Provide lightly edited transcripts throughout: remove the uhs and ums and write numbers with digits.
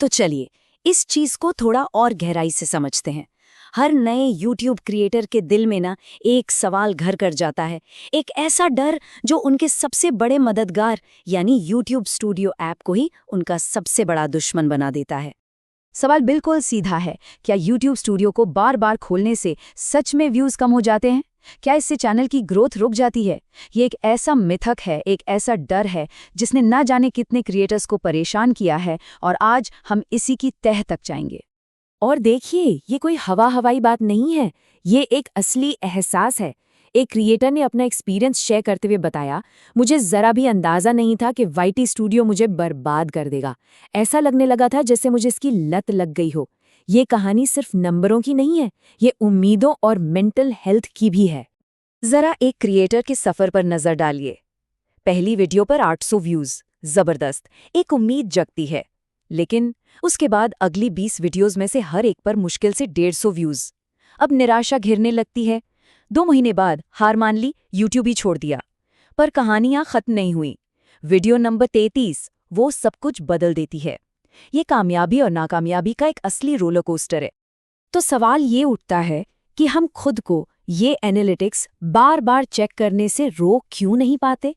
तो चलिए इस चीज को थोड़ा और गहराई से समझते हैं। हर नए YouTube क्रिएटर के दिल में ना एक सवाल घर कर जाता है, एक ऐसा डर जो उनके सबसे बड़े मददगार यानी YouTube स्टूडियो ऐप को ही उनका सबसे बड़ा दुश्मन बना देता है। सवाल बिल्कुल सीधा है, क्या YouTube स्टूडियो को बार बार खोलने से सच में व्यूज कम हो जाते हैं? क्या इससे चैनल की ग्रोथ रुक जाती है? ये एक ऐसा मिथक है, एक ऐसा डर है जिसने ना जाने कितने क्रिएटर्स को परेशान किया है, और आज हम इसी की तह तक जाएंगे। और देखिए, ये कोई हवाई बात नहीं है, ये एक असली एहसास है। एक क्रिएटर ने अपना एक्सपीरियंस शेयर करते हुए बताया, मुझे जरा भी अंदाजा नहीं था कि YT स्टूडियो मुझे बर्बाद कर देगा। ऐसा लगने लगा था जैसे मुझे इसकी लत लग गई हो। ये कहानी सिर्फ नंबरों की नहीं है, ये उम्मीदों और मेंटल हेल्थ की भी है। जरा एक क्रिएटर के सफर पर नजर डालिए। पहली वीडियो पर 800 व्यूज, जबरदस्त, एक उम्मीद जगती है। लेकिन उसके बाद अगली 20 वीडियोस में से हर एक पर मुश्किल से 150 व्यूज। अब निराशा घिरने लगती है। 2 महीने बाद हार मान ली, यूट्यूब ही छोड़ दिया। पर कहानियां खत्म नहीं हुई। वीडियो नंबर 33 वो सब कुछ बदल देती है। ये कामयाबी और नाकामयाबी का एक असली रोलर कोस्टर है। तो सवाल ये उठता है कि हम खुद को ये एनालिटिक्स बार बार चेक करने से रोक क्यों नहीं पाते?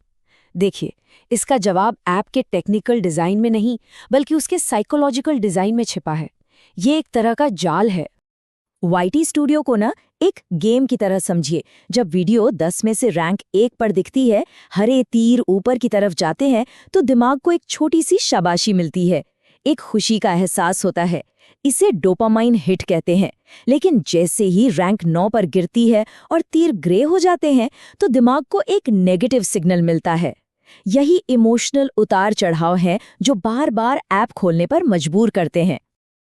देखिए, इसका जवाब ऐप के टेक्निकल डिजाइन में नहीं, बल्कि उसके साइकोलॉजिकल डिजाइन में छिपा है। ये एक तरह का जाल है। YT स्टूडियो को ना एक गेम की तरह समझिए। जब वीडियो 10 में से रैंक 1 पर दिखती है, हरे तीर ऊपर की तरफ जाते हैं, तो दिमाग को एक छोटी सी शाबाशी मिलती है, एक खुशी का एहसास होता है। इसे डोपामाइन हिट कहते हैं। लेकिन जैसे ही रैंक 9 पर गिरती है और तीर ग्रे हो जाते हैं, तो दिमाग को एक नेगेटिव सिग्नल मिलता है। यही इमोशनल उतार चढ़ाव है जो बार बार ऐप खोलने पर मजबूर करते हैं।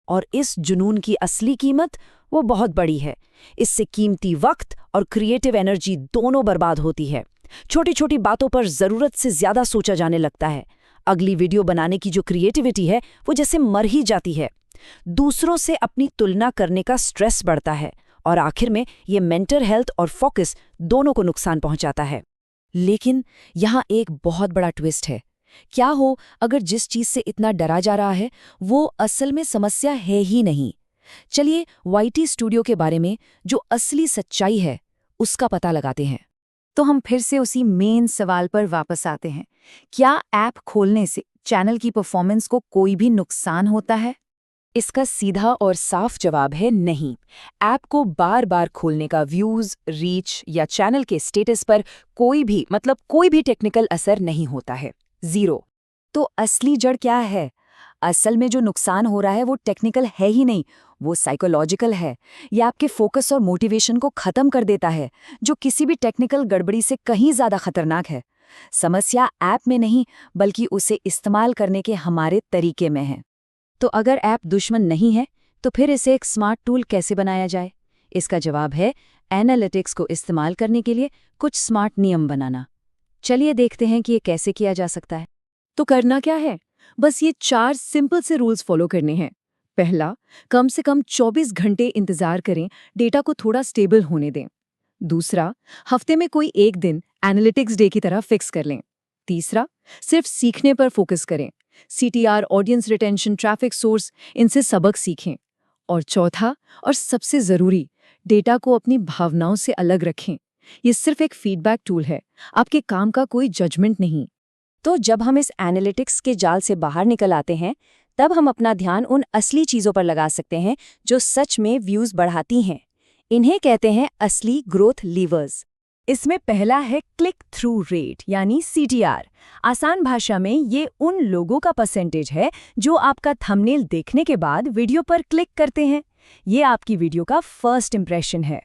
और इस जुनून की असली कीमत वो बहुत बड़ी है। इससे कीमती वक्त और क्रिएटिव एनर्जी दोनों बर्बाद होती है। छोटी छोटी बातों पर जरूरत से ज्यादा सोचा जाने लगता है। अगली वीडियो बनाने की जो क्रिएटिविटी है वो जैसे मर ही जाती है। दूसरों से अपनी तुलना करने का स्ट्रेस बढ़ता है, और आखिर में ये मेंटल हेल्थ और फोकस दोनों को नुकसान पहुंचाता है। लेकिन यहाँ एक बहुत बड़ा ट्विस्ट है। क्या हो अगर जिस चीज से इतना डरा जा रहा है वो असल में समस्या है ही नहीं? चलिए YT स्टूडियो के बारे में जो असली सच्चाई है उसका पता लगाते हैं। तो हम फिर से उसी मेन सवाल पर वापस आते हैं, क्या ऐप खोलने से चैनल की परफॉर्मेंस को कोई भी नुकसान होता है? इसका सीधा और साफ जवाब है नहीं। ऐप को बार बार खोलने का व्यूज, रीच या चैनल के स्टेटस पर कोई भी टेक्निकल असर नहीं होता है, 0। तो असली जड़ क्या है? असल में जो नुकसान हो रहा है वो टेक्निकल है ही नहीं, वो साइकोलॉजिकल है। ये आपके फोकस और मोटिवेशन को खत्म कर देता है, जो किसी भी टेक्निकल गड़बड़ी से कहीं ज्यादा खतरनाक है। समस्या ऐप में नहीं, बल्कि उसे इस्तेमाल करने के हमारे तरीके में है। तो अगर ऐप दुश्मन नहीं है, तो फिर इसे एक स्मार्ट टूल कैसे बनाया जाए? इसका जवाब है एनालिटिक्स को इस्तेमाल करने के लिए कुछ स्मार्ट नियम बनाना। चलिए देखते हैं कि ये कैसे किया जा सकता है। तो करना क्या है? बस ये 4 सिंपल से रूल्स फॉलो करने हैं। पहला, कम से कम 24 घंटे इंतजार करें, डेटा को थोड़ा स्टेबल होने दें। दूसरा, हफ्ते में कोई एक दिन एनालिटिक्स डे की तरह फिक्स कर लें। तीसरा, सिर्फ सीखने पर फोकस करें, CTR, audience retention, traffic source, इनसे सबक सीखें। और चौथा और सबसे जरूरी, डेटा को अपनी भावनाओं से अलग रखें। ये सिर्फ एक फीडबैक टूल है, आपके काम का कोई जजमेंट नहीं। तो जब हम इस एनालिटिक्स के जाल से बाहर निकल आते हैं, तब हम अपना ध्यान उन असली चीजों पर लगा सकते हैं जो सच में व्यूज बढ़ाती हैं। इन्हें कहते हैं असली ग्रोथ लीवर्स। इसमें पहला है क्लिक थ्रू रेट यानी CTR। आसान भाषा में ये उन लोगों का परसेंटेज है जो आपका थंबनेल देखने के बाद वीडियो पर क्लिक करते हैं। ये आपकी वीडियो का फर्स्ट इंप्रेशन है।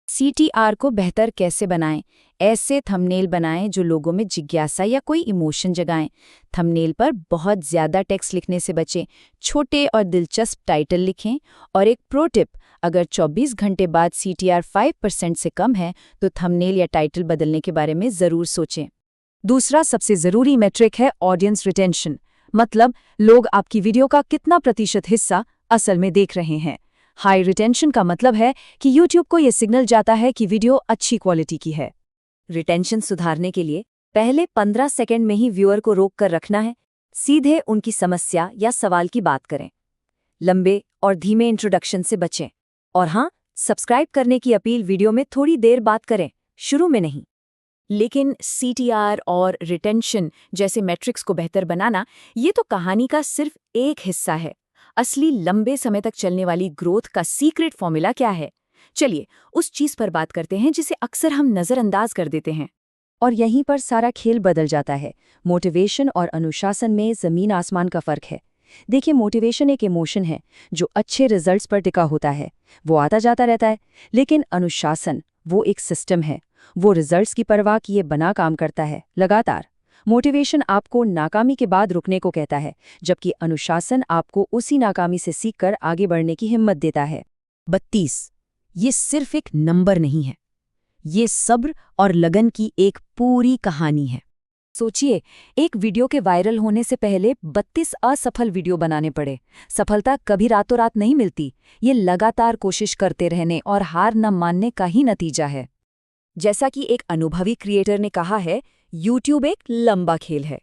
CTR को बेहतर कैसे बनाएं? ऐसे थंबनेल बनाएं जो लोगों में जिज्ञासा या कोई इमोशन जगाएं। थंबनेल पर बहुत ज्यादा टेक्स्ट लिखने से बचें, छोटे और दिलचस्प टाइटल लिखें। और एक प्रो टिप, अगर 24 घंटे बाद CTR 5% से कम है तो थंबनेल या टाइटल बदलने के बारे में जरूर सोचें। दूसरा सबसे जरूरी मैट्रिक है ऑडियंस रिटेंशन, मतलब लोग आपकी वीडियो का कितना प्रतिशत हिस्सा असल में देख रहे हैं। हाई रिटेंशन का मतलब है कि YouTube को यह सिग्नल जाता है कि वीडियो अच्छी क्वालिटी की है। रिटेंशन सुधारने के लिए पहले 15 सेकंड में ही व्यूअर को रोक कर रखना है, सीधे उनकी समस्या या सवाल की बात करें। लंबे और धीमे इंट्रोडक्शन से बचें। और हाँ, सब्सक्राइब करने की अपील वीडियो में थोड़ी देर बात करें, शुरू में नहीं। लेकिन CTR और रिटेंशन जैसे मैट्रिक्स को बेहतर बनाना, ये तो कहानी का सिर्फ एक हिस्सा है। असली लंबे समय तक चलने वाली ग्रोथ का सीक्रेट फॉर्मूला क्या है? चलिए उस चीज पर बात करते हैं जिसे अक्सर हम नजरअंदाज कर देते हैं। और यहीं पर सारा खेल बदल जाता है। मोटिवेशन और अनुशासन में ज़मीन आसमान का फ़र्क है। देखिए, मोटिवेशन एक इमोशन है जो अच्छे रिजल्ट्स पर टिका होता है, वो आता जाता रहता है। लेकिन अनुशासन वो एक सिस्टम है, वो रिजल्ट्स की परवाह किए बिना काम करता है, लगातार। मोटिवेशन आपको नाकामी के बाद रुकने को कहता है, जबकि अनुशासन आपको उसी नाकामी से सीखकर आगे बढ़ने की हिम्मत देता है। 32 ये सिर्फ एक नंबर नहीं है, ये सब्र और लगन की एक पूरी कहानी है। सोचिए, एक वीडियो के वायरल होने से पहले 32 असफल वीडियो बनाने पड़े। सफलता कभी रातों रात नहीं मिलती, ये लगातार कोशिश करते रहने और हार न मानने का ही नतीजा है। जैसा कि एक अनुभवी क्रिएटर ने कहा है, YouTube एक लंबा खेल है।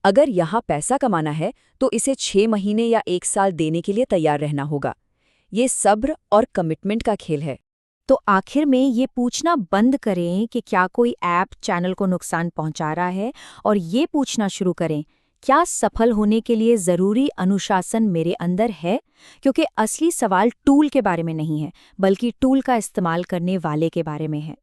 अगर यहाँ पैसा कमाना है तो इसे 6 महीने या 1 साल देने के लिए तैयार रहना होगा। ये सब्र और कमिटमेंट का खेल है। तो आखिर में ये पूछना बंद करें कि क्या कोई ऐप चैनल को नुकसान पहुंचा रहा है, और ये पूछना शुरू करें, क्या सफल होने के लिए ज़रूरी अनुशासन मेरे अंदर है? क्योंकि असली सवाल टूल के बारे में नहीं है, बल्कि टूल का इस्तेमाल करने वाले के बारे में है।